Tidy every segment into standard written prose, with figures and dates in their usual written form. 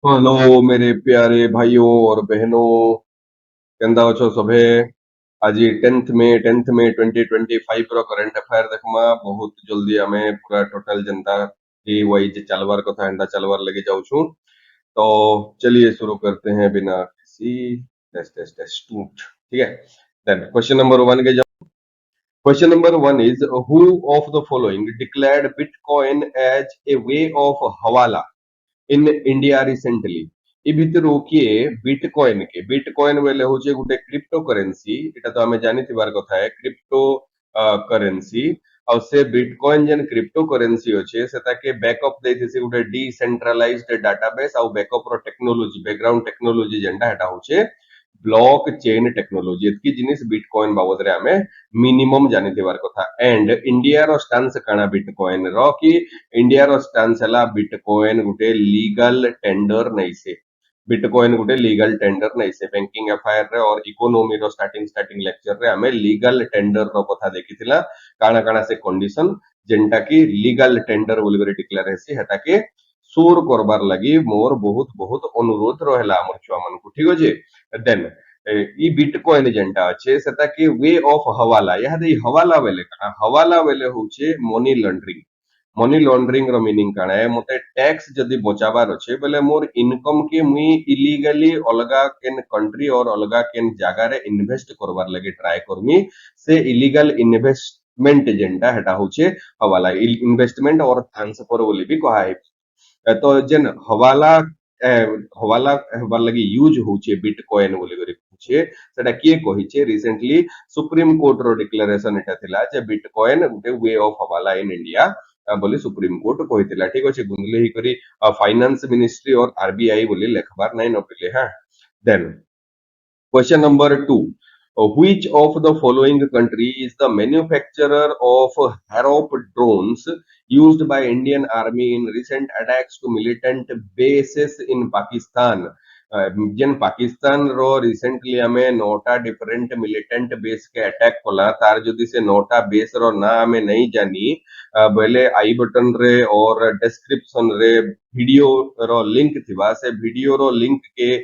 Hello मेरे प्यारे भाइयों और बहनों, केंदा अछो सभे। आज 10th में 2025 रो करंट अफेयर देखमा बहुत जल्दी हमें पूरा टोटल जनता की वाइज चलवार कथा एंडा चलवार लगे जाऊँ छू। तो चलिए शुरू करते हैं बिना किसी टेस्ट टेस्ट टेस्ट टूट। ठीक है, देन क्वेश्चन नंबर 1 के जाओ। Question number 1 is who of the following declared bitcoin as a way of हवाला इन इंडिया रिसेंटली। इ भितरु किए बिटकॉइन बेले होचे गुटे क्रिप्टो करेंसी। एटा तो हमें जानि थिबार कथा है क्रिप्टो करेंसी। और से बिटकॉइन जेन क्रिप्टो करेंसी होचे सेटा के बैकअप देथिसे गुटे डिसेंट्रलाइज्ड डाटाबेस और बैकअप रो टेक्नोलॉजी बैकग्राउंड टेक्नोलॉजी जेंटा हेटा होचे ब्लॉक चेन टेक्नोलॉजी। एतकी जिनिस बिटकॉइन बाबद रे हमें मिनिमम जानि थिबार कथा। एंड इंडिया रो स्टांस काना बिटकॉइन रो कि इंडिया रो स्टांस हला बिटकॉइन गुटे लीगल टेंडर नहीं से। बिटकॉइन गुटे लीगल टेंडर नहीं से। बैंकिंग एफआईआर रे और इकोनॉमी रो स्टार्टिंग स्टार्टिंग लेक्चर रे हमें लीगल टेंडर रो कथा देखिथिला। काना काना से कंडीशन जेंटा की लीगल टेंडर बोली करे डिक्लेयर हेसी हेता के सुर करबार लगी मोर बहुत बहुत अनुरोध रहेला हमर छुआ मन को। ठीक अछि। देन इ बिटकॉइन जेंटा अछि सेटा के वे ऑफ हवाला। याद ई हवाला बेले काना हवाला बेले होचे मनी लॉन्ड्रिंग। मनी लॉन्ड्रिंग रो मीनिंग काना है मते टैक्स जदी बचाबार अछि बेले मोर इनकम के मुई इलीगली अलगा केन कंट्री और अलगा केन जागा रे इन्वेस्ट करबार लगे ट्राई करमी। से इलीगल इन्वेस्टमेंट जेंटा हेटा होचे हवाला। इन्वेस्टमेंट और ट्रांसफर बोली भी कहा है। तो जेन हवाला हवाला हेबार लगी यूज होचे बिटकॉइन बोली करी होचे सेटा किए कहिचे रिसेंटली सुप्रीम कोर्ट रो डिक्लेरेशन एटा थिला जे बिटकॉइन गुटे वे ऑफ हवाला इन इंडिया बोली सुप्रीम कोर्ट कहिथिला। ठीक अछि, गुंदले ही करी फाइनेंस मिनिस्ट्री और आरबीआई बोली लेखबार नै नपिले। हां, then question number 2. Which of the following country is the manufacturer of Harop drones used by Indian Army in recent attacks to militant bases in Pakistan? जेन पाकिस्तान रो recently हमें नोटा डिफरेंट मिलिटेंट बेस के attack कोला तार जदी से NOTA base रो ना हमें नहीं जानी बेले आई बटन रे और डिस्क्रिप्शन रे वीडियो रो लिंक थिबा से वीडियो रो लिंक के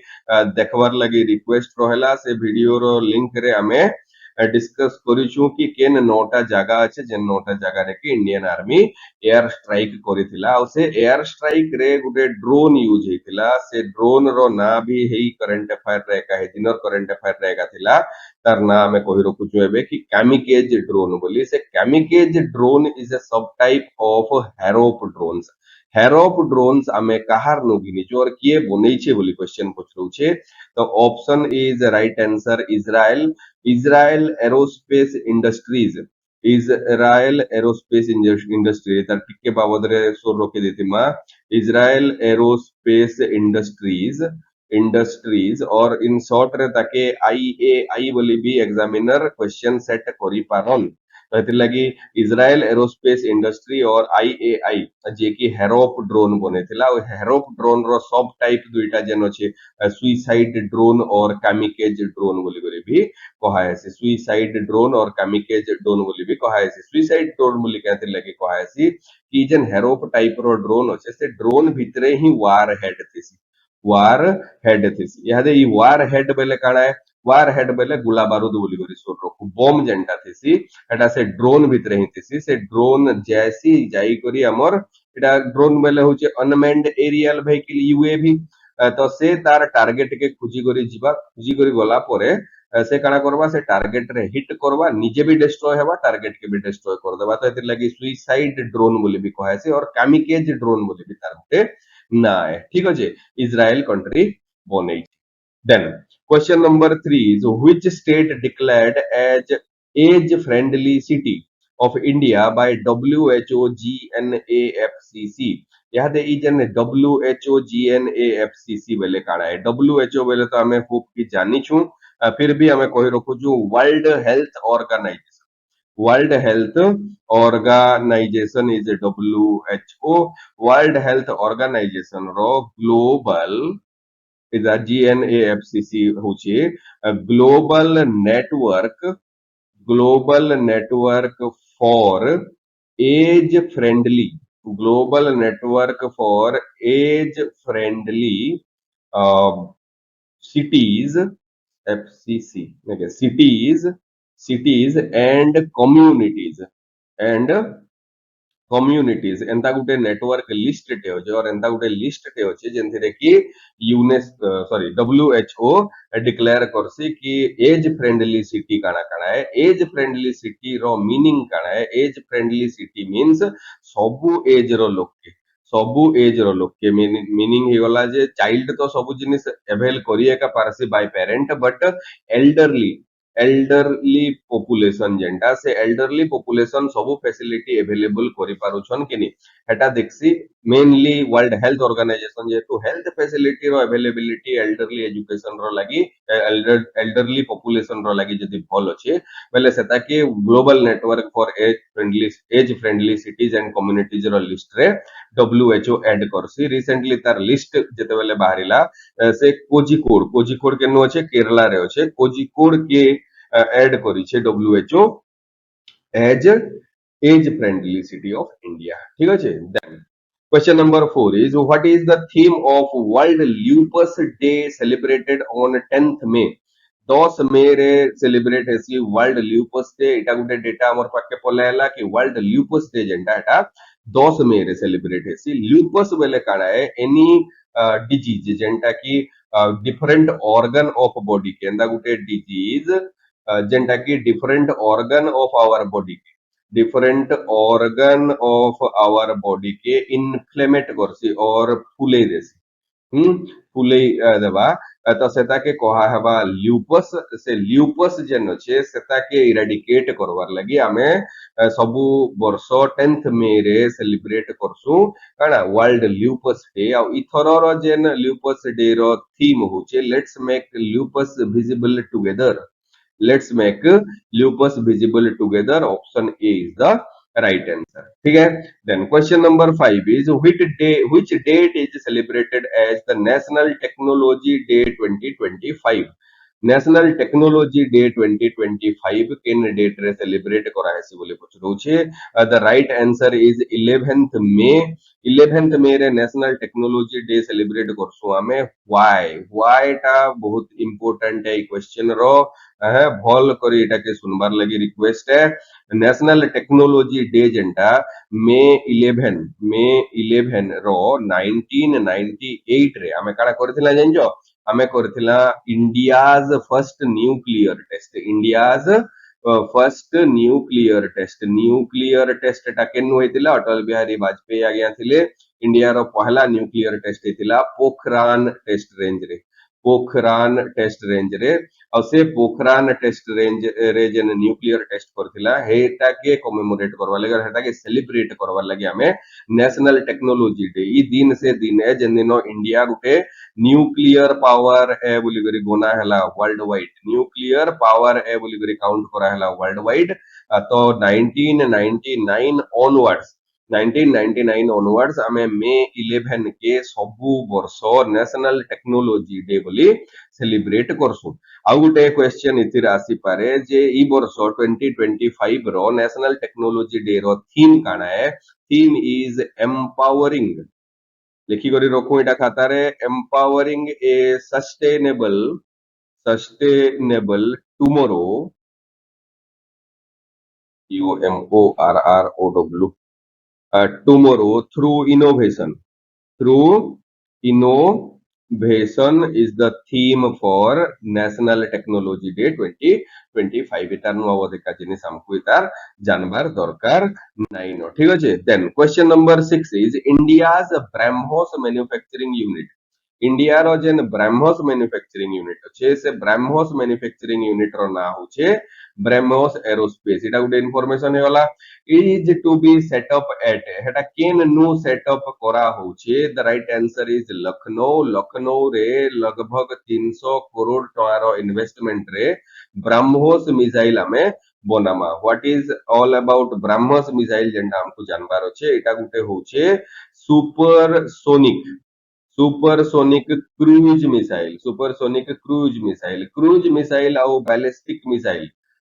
देखबार लगी रिक्वेस्ट रहेला। से वीडियो रो लिंक रे हमें डिस्कस करिछु कि केन नोटा जगह अछि जेन नोटा जगह रे कि इंडियन आर्मी एयर स्ट्राइक करिथिला। और से एयर स्ट्राइक रे गुटे ड्रोन यूज हेतिला। से ड्रोन रो ना भी हेई करंट अफेयर रे का है दिनर करंट अफेयर रे का थिला। तार ना हमें कहि रखुछु एबे कि कैमिकेज ड्रोन बोली। से कैमिकेज ड्रोन इज अ सब टाइप ऑफ हैरोप ड्रोन्स। हैरोप ड्रोन्स हमें कहार नो घिनिछु और किए बनेइछे बोली क्वेश्चन पुछलुछे। तो option is right answer Israel. Israel aerospace industries. Israel aerospace industry तार टिके बाबद रे सोर रोके देतिमा इजराइल एरोस्पेस इंडस्ट्रीज इंडस्ट्रीज और इन शॉर्ट रे ताके आईएआई बोली भी एग्जामिनर क्वेश्चन सेट करि पारन। तो एतिर लगी इजराइल एरोस्पेस इंडस्ट्री और आईएआई जे कि हेरोप ड्रोन बनेथिला। ओ हेरोप ड्रोन रो सब टाइप दुईटा जेन अछि सुइसाइड ड्रोन और कामिकेज ड्रोन बोली करे भी कहा है। से सुइसाइड ड्रोन और कामिकेज ड्रोन बोली भी कहा है। से सुइसाइड ड्रोन बोली कहते लगे कहा है कि जेन हेरोप टाइप रो ड्रोन अछि से ड्रोन भितरे ही वार हेड थिसी। वार हेड थिसी। यादे ई वार हेड बेले काना है वार हेड बेले गोला बारूद बोली करी सोर रखु बम जेंटा थिसी एटा से ड्रोन भितरे ही थिसी। से ड्रोन जैसी जाई करी हमर एटा ड्रोन बेले होचे अनमेन्ड एरियल व्हीकल यूएवी। तो से तार टार्गेट के खुजी करी गला परे से काना करबा से टार्गेट रे हिट करबा निजे भी डिस्ट्रॉय हेबा टार्गेट के भी डिस्ट्रॉय कर देबा। तो एतिर लगी सुइसाइड ड्रोन बोली भी कहा है और कामिकेज ड्रोन बोली भी तार गुटे ना है। ठीक अछि, इजराइल कंट्री बनै। Then, question number 3 is which state declared as age-friendly city of India by WHO GNAFCC? यहाँ दे जन WHO GNAFCC वेले काना है। WHO वेले तो हमें खूब की जानी छू फिर भी हमें कोई रखो जो world health organisation. World health organisation is WHO। World health organisation रो ग्लोबल इज GNAFCC होची network global network for age friendly global network for age friendly cities, FCC, okay, cities and and communities एंता गुटे network list टे होचे और एंता गुटे list टे होचे जेंथिरे कि यूनेस सॉरी डब्ल्यूएचओ डिक्लेयर करसी कि एज फ्रेंडली सिटी काना काना है एज फ्रेंडली सिटी रो मीनिंग काना है एज फ्रेंडली सिटी मीन्स सबु एज रो लोक के सबु एज रो लोक के मीनिंग हे गला जे चाइल्ड तो सबु जिनिस अवेल करिए का पारसी by parent but elderly elderly population जेंटा से एल्डरली पॉपुलेशन सब फैसिलिटी अवेलेबल करि पारुछन कि नहीं हेटा देखसी मेनली वर्ल्ड हेल्थ ऑर्गेनाइजेशन जेतु हेल्थ फैसिलिटी रो अवेलेबिलिटी एल्डरली एजुकेशन रो लागि एल्डरली पॉपुलेशन रो लागि जदि भल अछि बेले सेता कि global network for age friendly cities and communities रो लिस्ट रे डब्ल्यूएचओ ऐड करसी रिसेंटली तार लिस्ट जेते बेले बाहरिला से कोझिकोड केनो अछि केरला रे अछि कोझिकोड के ऐड करी छे WHO age age friendly city of India ठीक अछि then question number 4 is what is the theme of world lupus day celebrated on 10th May 10 मे रे सेलिब्रेट हेसी वर्ल्ड ल्यूपस डे एटा गुटे डेटा हमर पाके पलायला कि वर्ल्ड ल्यूपस डे जेंटा एटा 10 मे रे celebrate हेसी lupus बेले काना है any disease जेंटा कि डिफरेंट ऑर्गन ऑफ बॉडी के एंदा गुटे डिजीज जेंटा कि different organ of our body के different organ of our body के इनफ्लेमेट करसी और फुले देसी फुले देबा तो सेता के कहा हेबा ल्यूपस से ल्यूपस जेन अछि सेता के इरेडिकेट करवार लागि आमे सबु वर्ष 10th मे रे सेलिब्रेट करसु काना वर्ल्ड ल्यूपस डे आ इथर रो जेन ल्यूपस डे रो थीम होचे let's make lupus visible together let's make lupus visible together option A is the right answer ठीक है then question number 5 is which date is celebrated as the national technology day 2025 national technology day 2025 किन date रे celebrate करा हेसी बोले पुछरो छे the right answer is 11th may 11th मे रे national technology day celebrate करसु हमें why टा बहुत इंपोर्टेंट है क्वेश्चन रो है भल करी एटा के सुनबार लगी रिक्वेस्ट है नेशनल टेक्नोलॉजी डे जेंटा मे 11 रो 1998 रे हमें काडा करथिला जानजो हमें करथिला इंडियाज फर्स्ट न्यूक्लियर टेस्ट टा केनु होइतिला अटल बिहारी वाजपेयी आज्ञा थिले इंडिया रो पहला न्यूक्लियर टेस्ट हेतिला पोखरान टेस्ट रेंज रे और से पोखरान टेस्ट रेंज रे जेन न्यूक्लियर टेस्ट करथिला हेटा के कमेमोरेट करवा लगे हेटा के सेलिब्रेट करवा लगे हमें नेशनल टेक्नोलॉजी डे ई दिन से दिन है जेन दिनो इंडिया गुटे न्यूक्लियर पावर है बोली करी गोना हला वर्ल्ड वाइड न्यूक्लियर पावर है बोली करी काउंट करा हला वर्ल्ड वाइड तो 1999 onwards आमे मे 11 के सबु वर्ष नेशनल टेक्नोलॉजी डे बोली सेलिब्रेट करसु आउ गुटे क्वेश्चन इतिर आसी पारे जे ई वर्ष 2025 रो नेशनल टेक्नोलॉजी डे रो थीम काना है थीम इज एम्पावरिंग लिखी करी रखू एटा खाता रे empowering A sustainable tomorrow TOMORROW tomorrow through innovation is the theme for national technology day 2025 इतार नु अवधिका जिनिस हमको इतार जानबार दरकार नाइ न ठीक अछि then question number 6 is India's BrahMos manufacturing unit India रो जेन ब्रह्मोस मैन्युफैक्चरिंग यूनिट अछि से ब्रह्मोस मैन्युफैक्चरिंग यूनिट रो ना होचे ब्रह्मोस एरोस्पेस इटा गुटे इंफॉर्मेशन हे वाला is to be set up at हेटा केन नु सेटअप करा होचे the right answer is Lucknow रे लगभग 300 करोड़ टका इन्वेस्टमेंट रे ब्रह्मोस मिसाइल हमें बनामा what is all about BrahMos missile जेंटा हमको जानबार अछि एटा गुटे होचे सुपरसोनिक क्रूज मिसाइल और बैलिस्टिक मिसाइल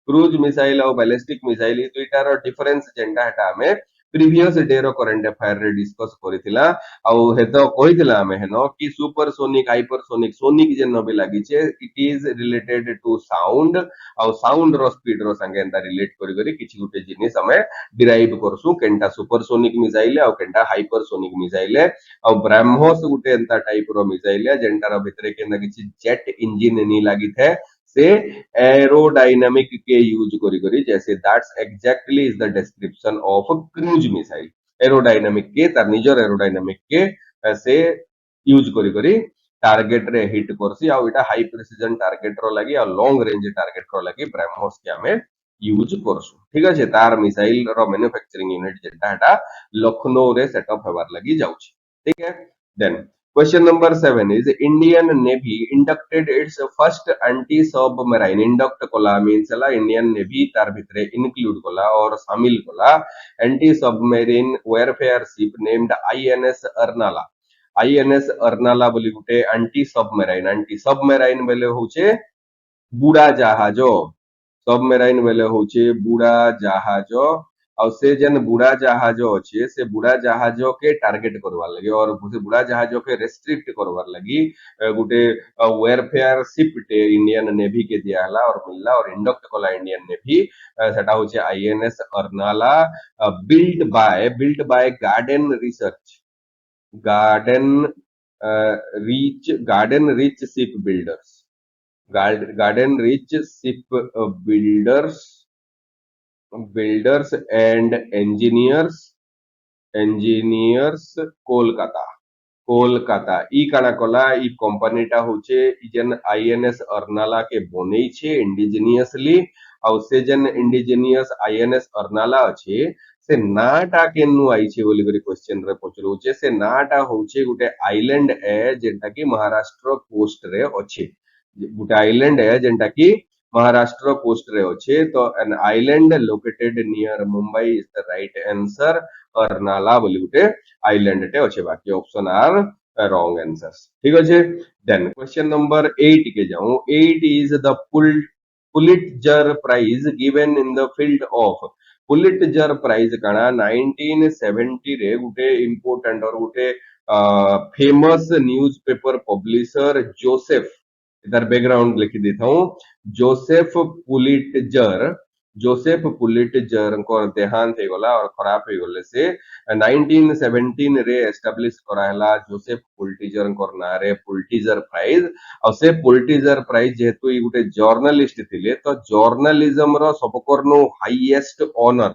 क्रूज मिसाइल और बैलिस्टिक मिसाइल दुईटार डिफरेंस जेंटा हेटा हमें प्रीवियस डे रो करंट अफेयर रे डिस्कस करिथिला आउ हेतो कहिथिला हमें हेनो कि सुपरसोनिक हाइपरसोनिक सोनिक जेन भी लागि छे it is related to sound आउ साउंड रो स्पीड रो संगे एंता रिलेट करी करी किछि गुटे जिनिस हमें डिराइव करसु केनटा सुपरसोनिक मिसाइल आउ केनटा हाइपरसोनिक मिसाइल आउ ब्रह्मोस गुटे एंता टाइप रो मिसाइल जेनटा रो भितरे केनटा किछि जेट इंजन नी लागि थे से एरोडायनामिक के यूज करी करी जैसे that's exactly is the description of cruise missile aerodynamic के तार निजर एरोडायनामिक के से यूज करी करी टारगेट रे हिट करसी आ एटा हाई प्रिसिजन टारगेट रो लागि आ लॉन्ग रेंज टारगेट रो लागि ब्रह्मोस के हमें यूज करसु ठीक अछि तार मिसाइल रो मैन्युफैक्चरिंग यूनिट जेटा हेटा लखनऊ रे सेटअप हेबार लागि जाउछि ठीक है then Question number 7 is Indian Navy inducted its first anti-submarine induct kola means la Indian Navy tar bhitre include kola or samil kola anti-submarine warfare ship named INS Arnala INS Arnala बोली गुटे anti submarine बेले होचे बुड़ा जहाजो सबमेराइन बेले होचे बुड़ा जहाजो और से जन बुड़ा जहाजो अच्छे से बुड़ा जहाजो के टारगेट करवार लगी और से बुड़ा जहाजो के रेस्ट्रिक्ट करवार लगी गुटे वेरफेयर शिप टे इंडियन नेवी के दिया हला और मिलला और इंडक्ट कला इंडियन नेवी सेटा होचे INS Arnala build by Garden Garden Reach Ship Builders Garden Reach Ship Builders and engineers Kolkata Kolkata ई काना कला ई कंपनीटा होचे ई जन आईएनएस अर्नाला के बनै छे इंडिजिनियसली और से जन इंडिजिनियस आईएनएस अर्नाला अछि से नाटा केनु आई छे बोली करी क्वेश्चन रे पचरू छे से नाटा होचे गुटे आइलैंड ए जेंटा की महाराष्ट्र कोस्ट रे अछि गुटे आइलैंड है जेंटा की महाराष्ट्र कोस्ट रे अच्छे तो an island located near Mumbai is the right answer और नाला बोली गुटे आइलैंड टे अच्छे बाकी ऑप्शन आर रॉन्ग आंसर्स ठीक अच्छे देन क्वेश्चन नंबर 8 के जाऊं 8 is the Pulitzer prize given in the field of Pulitzer prize काना 1970 रे गुटे इंपोर्टेंट और गुटे फेमस न्यूज़पेपर पब्लिशर जोसेफ इधर बैकग्राउंड लिख देता हूं जोसेफ पुलिट्जर को देहांत हो गला और खराब हो गले से 1917 रे एस्टैब्लिश कराहला जोसेफ पुलिट्जर को नारे पुलिट्जर प्राइज और से पुलिट्जर प्राइज जेतु ई गुटे जर्नलिस्ट थिले तो जर्नलिज्म रो सबकरनो हाईएस्ट ऑनर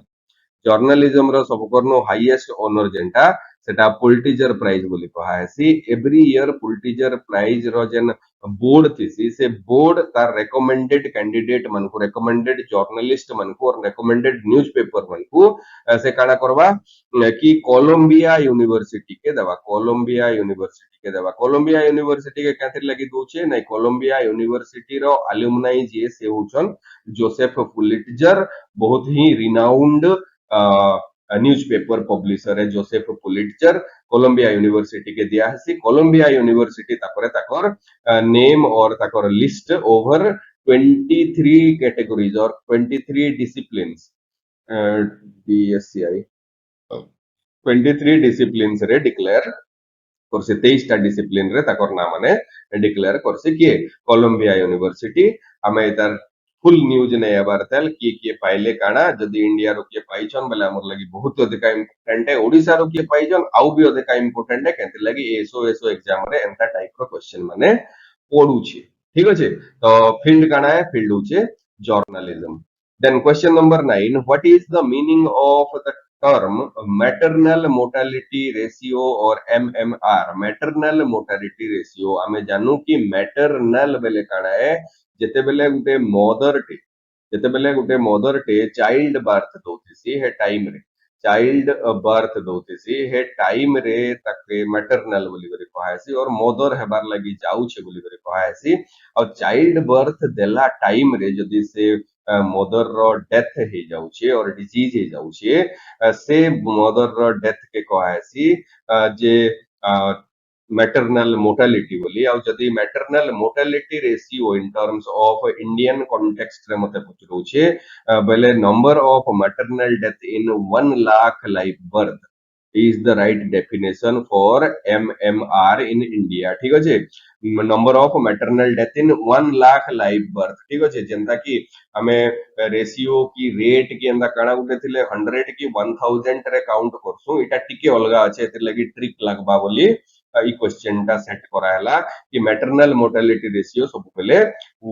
जर्नलिज्म रो सबकरनो हाईएस्ट ऑनर जेंटा सेटा पुलिट्जर प्राइज बोली कहा है सी एवरी ईयर पुलिट्जर प्राइज रो जेन बोर्ड थी से बोर्ड तार रेकमेंडेड कैंडिडेट मन को रेकमेंडेड जर्नलिस्ट मन को और रेकमेंडेड न्यूज़पेपर मन को से काना करवा कि कोलंबिया यूनिवर्सिटी के देवा कोलंबिया यूनिवर्सिटी के कातिर लगी दोचे नै कोलंबिया यूनिवर्सिटी रो एलुमनाई जे से होचन जोसेफ पुलिट्जर बहुत ही रिनाउंड न्यूज़पेपर पब्लिशर है जोसेफ पुलिट्जर कोलंबिया यूनिवर्सिटी के दिया है कोलंबिया यूनिवर्सिटी ताकर ताकर नेम और ताकर लिस्ट ओवर 23 कैटेगरीज और 23 डिसिप्लिन्स डीएससीआई 23 डिसिप्लिन्स रे डिक्लेयर करसे 23 टा डिसिप्लिन रे ताकर नाम माने डिक्लेयर करसे किए कोलंबिया यूनिवर्सिटी हमें इधर फुल न्यूज नै एबार तेल किए पाइले काना जदि इंडिया रो किए पाइछन बेले हमर लगी बहुत अधिक इंपोर्टेंट है ओडिसा रो किए पाइछन आउ भी अधिक इंपोर्टेंट है केते लगी एसओ एग्जाम रे एंता टाइप रो क्वेश्चन माने पढु छी ठीक अछि तो फील्ड काना है फील्ड होचे journalism then question number 9 what is the meaning of the term maternal mortality ratio और एमएमआर मैटरनल मोर्टालिटी रेशियो हमें जानू कि मैटरनल बेले काना है जेतेबेले गुटे मदर टे चाइल्ड बर्थ दोतिसी हे टाइम रे चाइल्ड बर्थ दोतिसी हे टाइम रे ताके मैटरनल बोली करे कहासी और मदर हेबार लगी जाउ छे बोली करे कहासी और चाइल्ड बर्थ देला टाइम रे जदी से मदर रो डेथ हे जाउ छे और डिजीज हे जाउ छे से मदर रो डेथ के कहासी जे maternal mortality बोली ଆଉ ଯଦି maternal mortality ratio in terms of Indian context रे मते पचरौछे बेले number of maternal death in 1 lakh live birth is the right definition for MMR in India ठीक अछि number of maternal death in 1 lakh live birth ठीक अछि जेंता कि हमें ratio की रेट की एंदा काना गुटे थिले 100 की 1000 रे काउंट करसु इटा टिके अलगा अछि एतिर लागि ट्रिक लागबा बोली ई क्वेश्चन टा सेट कराला कि मैटरनल मोर्टालिटी रेशियो सब पहले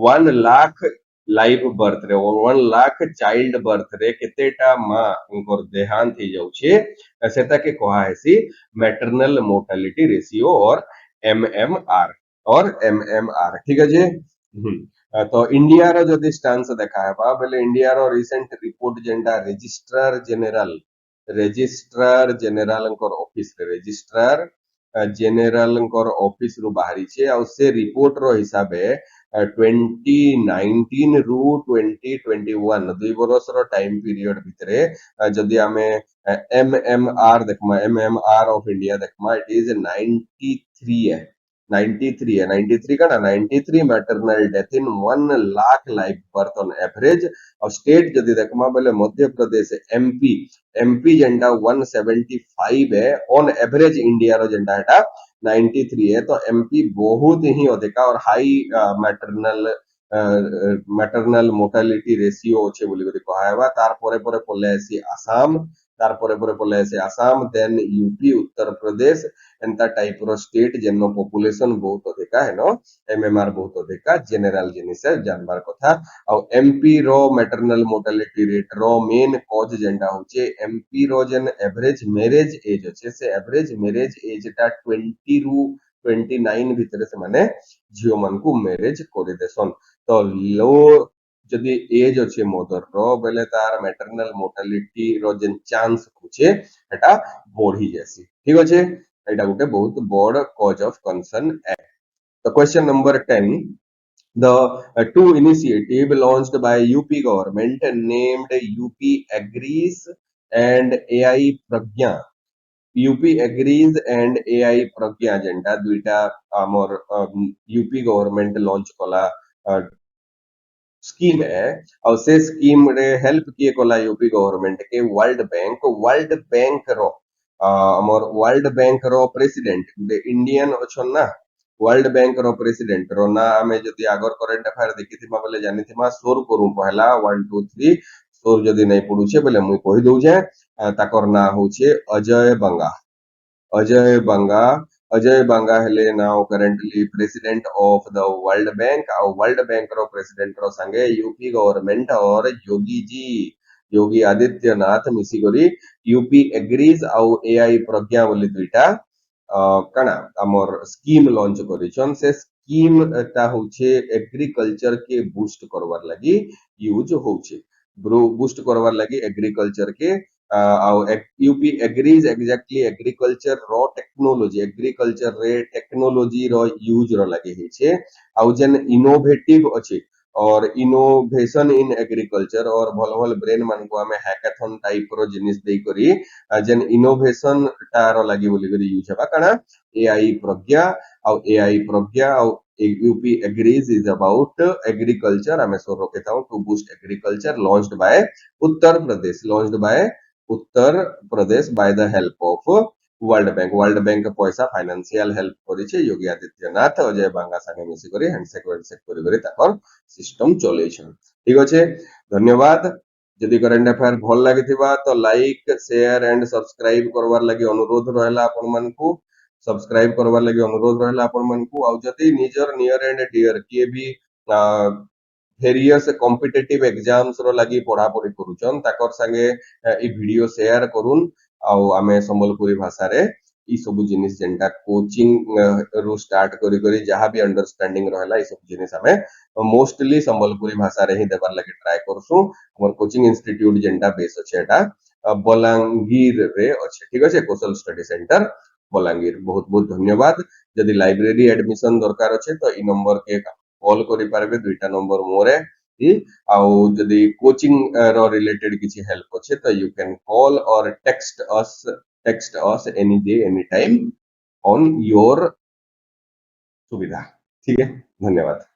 1 लाख लाइव बर्थ रे 1 लाख चाइल्ड बर्थ रे केतेटा मां उनकर देहांत हो जाउछे सेटा के कहा हेसी मैटरनल मोर्टालिटी रेशियो और एमएमआर ठीक है जी तो इंडिया रो जदि स्टांस देखा है बेले इंडिया रो रिसेंट रिपोर्ट जेंटा registrar general office registrar general office रु बाहरी छे और से रिपोर्ट रो हिसाबे 2019 रु 2021 दुई बरस रो टाइम पीरियड भितरे जदि आमे एमएमआर ऑफ इंडिया देखमा इट इज 93 है 93 का ना 93 maternal death in 1 lakh live birth on average और स्टेट जदि देखमा बोले मध्य प्रदेश एमपी जेंडा 175 है ऑन एवरेज इंडिया रो जेंडा एटा 93 है तो एमपी बहुत ही अधिका और हाई मैटरनल मोर्टालिटी रेशियो अच्छे बोली करी कहावा तार परे परे पले आसी आसाम तार परे परे पले आसी Assam then UP Uttar Pradesh एंता type रो स्टेट जेनो पॉपुलेशन बहुत अधिका है नो एमएमआर बहुत अधिका जनरल जिनिस जानबार कथा और एमपी रो मैटरनल मोर्टालिटी रेट रो मेन कॉज जेंडा होचे एमपी रो जेन एवरेज मैरिज एज अच्छे से एवरेज मैरिज एज टा 20 रु 29 भितर से माने झियो मन को मैरिज करि देसन तो लो जदि एज अच्छे मदर रो बेले तार मैटरनल मोर्टालिटी रो जेन चांस होचे एटा बढ़ी जासी ठीक अछि एटा गुटे बहुत बड़ कॉज ऑफ कंसर्न है तो question number 10 the two initiative launched by UP government named UP Agrees and AI Pragya UP Agrees and AI Pragya जेंटा दुईटा आमर यूपी गवर्नमेंट लॉन्च कला स्कीम है और से स्कीम रे हेल्प किए कला यूपी गवर्नमेंट के वर्ल्ड बैंक रो हमर वर्ल्ड बैंक रो प्रेसिडेंट इंडियन अछन ना वर्ल्ड बैंक रो प्रेसिडेंट रो ना हमें जदि आगर करंट अफेयर देखिथिमा बोले जानिथिमा सोर करू पहला 1 2 3 सोर जदि नहीं पडुछे बोले मुई कहि दउ जे ताकर ना होचे अजय बंगा अजय बंगा हेले now currently president of the world bank और वर्ल्ड बैंक रो प्रेसिडेंट रो संगे यूपी गवर्नमेंट और योगी आदित्यनाथ मिसी करी यूपी एग्रीज और एआई प्रज्ञा बोली दुईटा काना हमर स्कीम लॉन्च करिछन से स्कीम ता होचे एग्रीकल्चर के बूस्ट करवार लागि यूज होचे बूस्ट करवार लागि एग्रीकल्चर के यूपी एग्रीज एग्जैक्टली एग्रीकल्चर रो एग्रीकल्चर रे टेक्नोलॉजी रो यूज रो लगे ही छे आउ जेन इनोवेटिव अछि और इनोवेशन इन एग्रीकल्चर और भल भल ब्रेन मान को हमें हैकाथन टाइप रो जिनिस देई करी जेन इनोवेशन तारो लागि बोली करी यूज हेबा काना एआई प्रज्ञा और UP agrees is about agriculture हमें सो रोकेता हूं to boost agriculture Uttar Pradesh by the help of world bank पैसा फाइनेंशियल हेल्प करिছে योगी आदित्यनाथ अजय बांगा संगे मिसी करी हैंडशेक करी ताकर सिस्टम चलेछन ठीक अछि धन्यवाद जदि करंट अफेयर भल लागिथिबा तो लाइक शेयर एंड सब्सक्राइब करवार लागि अनुरोध रहला अपन मन को सब्सक्राइब करवार लागि अनुरोध रहला अपन मन को आ जदि निजर नियर एंड डियर के भी वेरियस कॉम्पिटिटिव एग्जाम्स रो लागि पढ़ा पढ़ी करूछन ताकर संगे ई वीडियो शेयर करून आउ आमे संबलपुरी भाषा रे ई सब जिनिस जेंटा कोचिंग रो स्टार्ट करी करी जहां भी अंडरस्टैंडिंग रहला ई सब जिनिस हमें मोस्टली संबलपुरी भाषा रे ही देबार लागि ट्राई करसु हमर कोचिंग इंस्टीट्यूट जेंटा बेस अछि एटा बलांगीर रे अछि ठीक अछि कौशल स्टडी सेंटर बलांगीर बहुत बहुत धन्यवाद जदि लाइब्रेरी एडमिशन दरकार अछि तो ई नंबर के कॉल करि पारबे दुईटा नंबर मोरे आउ जदि कोचिंग रो रिलेटेड किछि हेल्प अछि तो यू कैन कॉल और text us any day any time on your सुविधा। ठीक है? धन्यवाद।